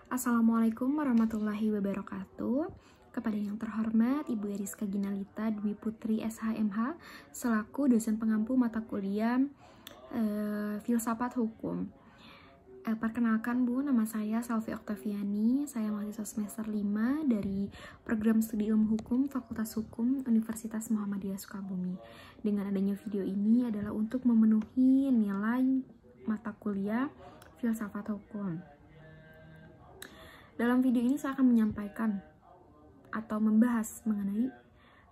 Assalamualaikum warahmatullahi wabarakatuh. Kepada yang terhormat Ibu Eriska Ginalita Dwi Putri SHMH selaku dosen pengampu mata kuliah Filsafat Hukum. Perkenalkan Bu, nama saya Salvi Oktaviani. Saya mahasiswa semester 5 dari program studi ilmu hukum Fakultas Hukum Universitas Muhammadiyah Sukabumi. Dengan adanya video ini adalah untuk memenuhi nilai mata kuliah Filsafat Hukum. Dalam video ini saya akan menyampaikan atau membahas mengenai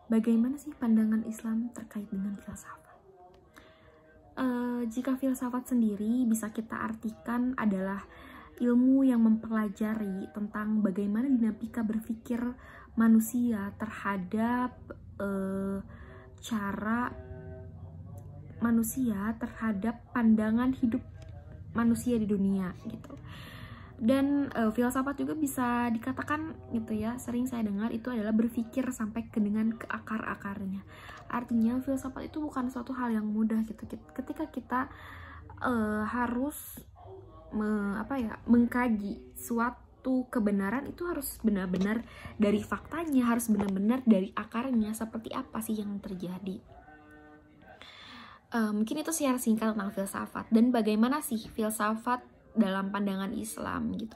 bagaimana sih pandangan Islam terkait dengan filsafat. Jika filsafat sendiri bisa kita artikan adalah ilmu yang mempelajari tentang bagaimana dinamika berpikir manusia terhadap cara manusia terhadap pandangan hidup manusia di dunia gitu. Dan filsafat juga bisa dikatakan gitu ya, sering saya dengar itu adalah berpikir sampai dengan ke akar-akarnya. Artinya filsafat itu bukan suatu hal yang mudah gitu. Ketika kita harus mengkaji suatu kebenaran, itu harus benar-benar dari faktanya, harus benar-benar dari akarnya, seperti apa sih yang terjadi. Mungkin itu secara singkat tentang filsafat dan bagaimana sih filsafat dalam pandangan Islam gitu.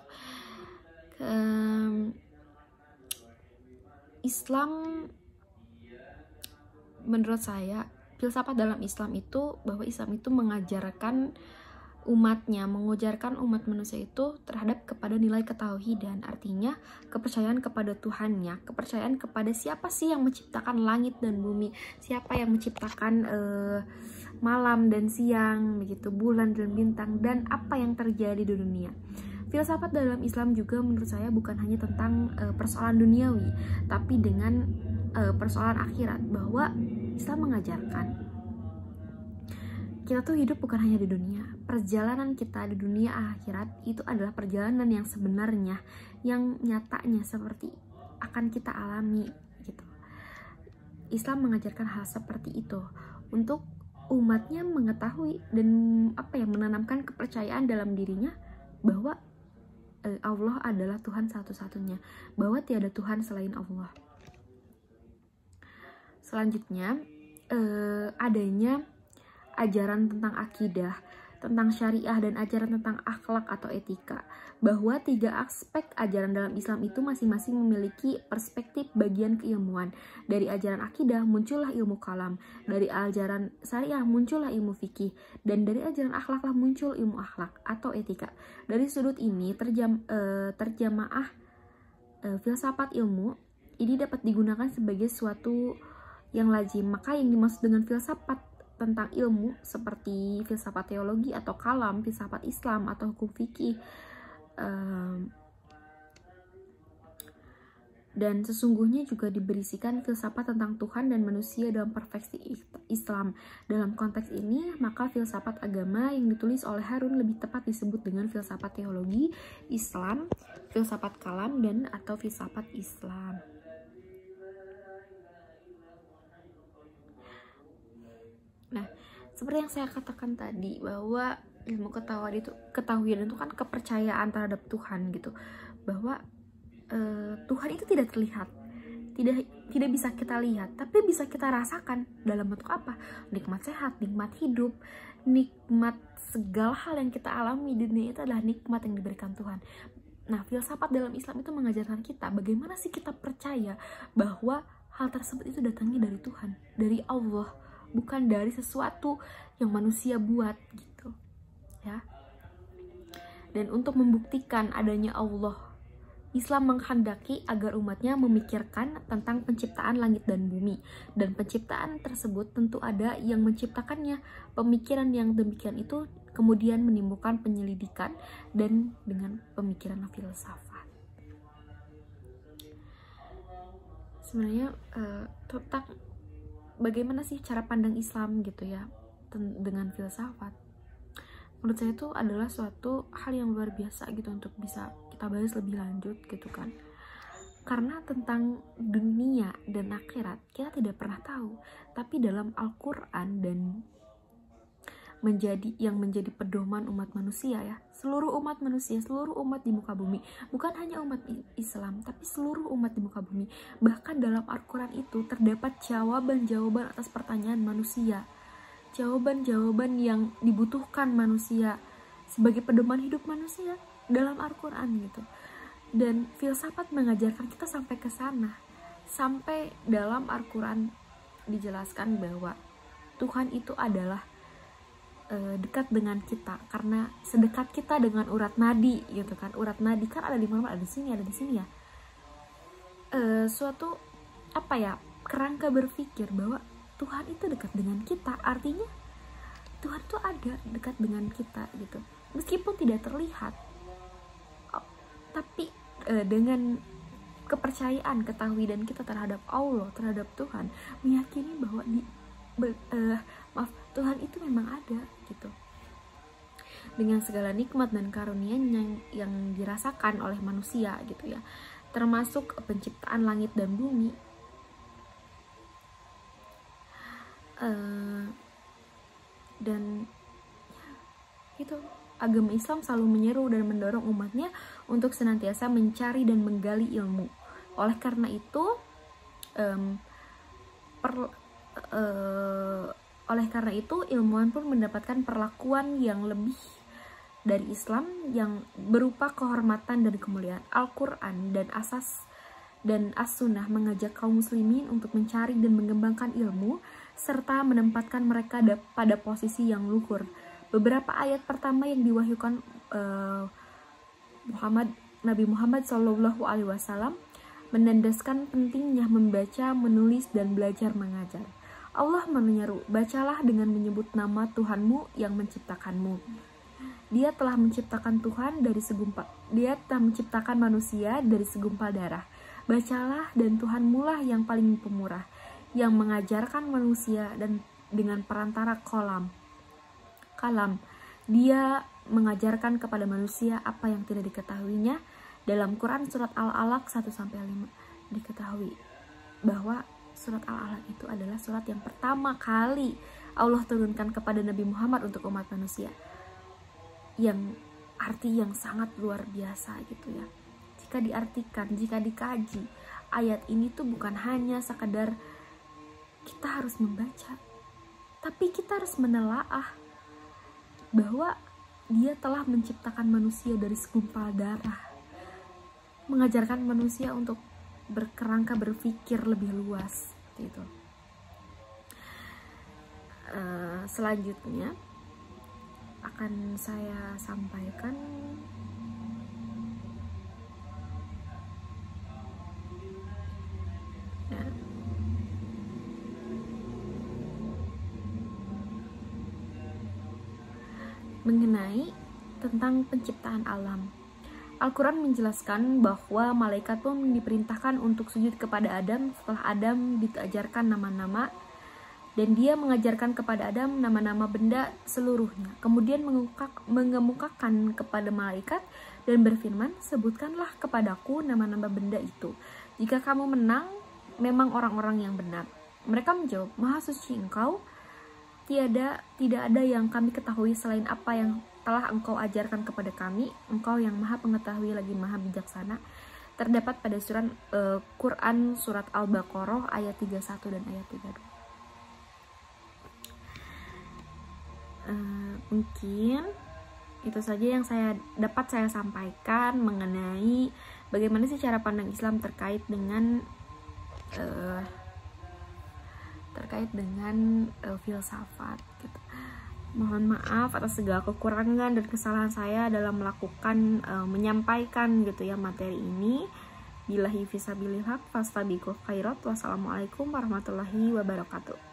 Islam, menurut saya filsafat dalam Islam itu bahwa Islam itu mengajarkan umatnya, mengujarkan umat manusia itu terhadap kepada nilai ketauhidan, artinya kepercayaan kepada Tuhannya, kepercayaan kepada siapa sih yang menciptakan langit dan bumi, siapa yang menciptakan malam dan siang, begitu, bulan dan bintang, dan apa yang terjadi di dunia. Filsafat dalam Islam juga menurut saya bukan hanya tentang persoalan duniawi, tapi dengan persoalan akhirat, bahwa Islam mengajarkan kita tuh hidup bukan hanya di dunia. Perjalanan kita di dunia akhirat itu adalah perjalanan yang sebenarnya, yang nyatanya seperti akan kita alami gitu. Islam mengajarkan hal seperti itu untuk umatnya mengetahui dan menanamkan kepercayaan dalam dirinya bahwa Allah adalah Tuhan satu-satunya, bahwa tiada Tuhan selain Allah. Selanjutnya adanya ajaran tentang akidah, tentang syariah, dan ajaran tentang akhlak atau etika, bahwa 3 aspek ajaran dalam Islam itu masing-masing memiliki perspektif bagian keilmuan. Dari ajaran akidah muncullah ilmu kalam, dari ajaran syariah muncullah ilmu fikih, dan dari ajaran akhlaklah muncul ilmu akhlak atau etika. Dari sudut ini terjemaah filsafat ilmu ini dapat digunakan sebagai suatu yang lazim. Maka yang dimaksud dengan filsafat tentang ilmu seperti filsafat teologi atau kalam, filsafat Islam atau hukum fikih, dan sesungguhnya juga diberisikan filsafat tentang Tuhan dan manusia dalam perspektif Islam. Dalam konteks ini, maka filsafat agama yang ditulis oleh Harun lebih tepat disebut dengan filsafat teologi Islam, filsafat kalam, dan atau filsafat Islam. Nah, seperti yang saya katakan tadi, bahwa ilmu ketahuan itu kan kepercayaan terhadap Tuhan gitu, bahwa Tuhan itu tidak terlihat, tidak bisa kita lihat, tapi bisa kita rasakan dalam bentuk apa? Nikmat sehat, nikmat hidup, nikmat segala hal yang kita alami di dunia itu adalah nikmat yang diberikan Tuhan. Nah, filsafat dalam Islam itu mengajarkan kita bagaimana sih kita percaya bahwa hal tersebut itu datangnya dari Tuhan, dari Allah, bukan dari sesuatu yang manusia buat gitu ya. Dan untuk membuktikan adanya Allah, Islam menghendaki agar umatnya memikirkan tentang penciptaan langit dan bumi, dan penciptaan tersebut tentu ada yang menciptakannya. Pemikiran yang demikian itu kemudian menimbulkan penyelidikan dan dengan pemikiran filsafat. Sebenarnya tentang bagaimana sih cara pandang Islam gitu ya dengan filsafat, menurut saya itu adalah suatu hal yang luar biasa gitu untuk bisa kita bahas lebih lanjut gitu kan. Karena tentang dunia dan akhirat kita tidak pernah tahu, tapi dalam Al-Quran dan menjadi pedoman umat manusia ya. Seluruh umat manusia, seluruh umat di muka bumi, bukan hanya umat Islam, tapi seluruh umat di muka bumi. Bahkan dalam Al-Quran itu terdapat jawaban-jawaban atas pertanyaan manusia, jawaban-jawaban yang dibutuhkan manusia sebagai pedoman hidup manusia dalam Al-Quran gitu. Dan filsafat mengajarkan kita sampai ke sana. Sampai dalam Al-Quran dijelaskan bahwa Tuhan itu adalah dekat dengan kita, karena sedekat kita dengan urat nadi gitu kan. Urat nadi kan ada di mana, ada di sini, ada di sini ya. Suatu apa ya, kerangka berpikir bahwa Tuhan itu dekat dengan kita, artinya Tuhan itu ada dekat dengan kita gitu, meskipun tidak terlihat. Tapi dengan kepercayaan, ketahuidan kita terhadap Allah, terhadap Tuhan, meyakini bahwa Tuhan itu memang ada gitu. Dengan segala nikmat dan karunia yang dirasakan oleh manusia gitu ya, termasuk penciptaan langit dan bumi. Dan gitu, agama Islam selalu menyeru dan mendorong umatnya untuk senantiasa mencari dan menggali ilmu. Oleh karena itu, ilmuwan pun mendapatkan perlakuan yang lebih dari Islam yang berupa kehormatan dan kemuliaan. Al-Quran dan As-Sunnah mengajak kaum muslimin untuk mencari dan mengembangkan ilmu serta menempatkan mereka pada posisi yang luhur. Beberapa ayat pertama yang diwahyukan Nabi Muhammad SAW menandaskan pentingnya membaca, menulis, dan belajar mengajar. Allah menyeru, bacalah dengan menyebut nama Tuhanmu yang menciptakanmu. Dia telah menciptakan manusia dari segumpal darah. Bacalah, dan Tuhanmu lah yang paling pemurah, yang mengajarkan manusia dan dengan perantara kalam. Dia mengajarkan kepada manusia apa yang tidak diketahuinya. Dalam Quran surat Al-Alaq 1-5 diketahui bahwa surat Al-Alaq itu adalah surat yang pertama kali Allah turunkan kepada Nabi Muhammad untuk umat manusia, yang arti yang sangat luar biasa gitu ya. Jika diartikan, jika dikaji, ayat ini tuh bukan hanya sekadar kita harus membaca, tapi kita harus menelaah bahwa Dia telah menciptakan manusia dari segumpal darah, mengajarkan manusia untuk berkerangka berpikir lebih luas gitu. Selanjutnya akan saya sampaikan ya, mengenai tentang penciptaan alam. Al-Quran menjelaskan bahwa malaikat pun diperintahkan untuk sujud kepada Adam setelah Adam diajarkan nama-nama, dan dia mengajarkan kepada Adam nama-nama benda seluruhnya. Kemudian mengemukakan kepada malaikat dan berfirman, sebutkanlah kepadaku nama-nama benda itu. Jika kamu menang, memang orang-orang yang benar. Mereka menjawab, Maha suci Engkau, tidak ada yang kami ketahui selain apa yang telah Engkau ajarkan kepada kami. Engkau yang Maha Pengetahui lagi Maha Bijaksana. Terdapat pada Quran surat Al-Baqarah ayat 31 dan ayat 32. Mungkin itu saja yang dapat saya sampaikan mengenai bagaimana sih cara pandang Islam terkait dengan filsafat gitu. Mohon maaf atas segala kekurangan dan kesalahan saya dalam melakukan menyampaikan gitu ya materi ini. Billahi fisabilillah, fastabiqul khairat. Wassalamualaikum warahmatullahi wabarakatuh.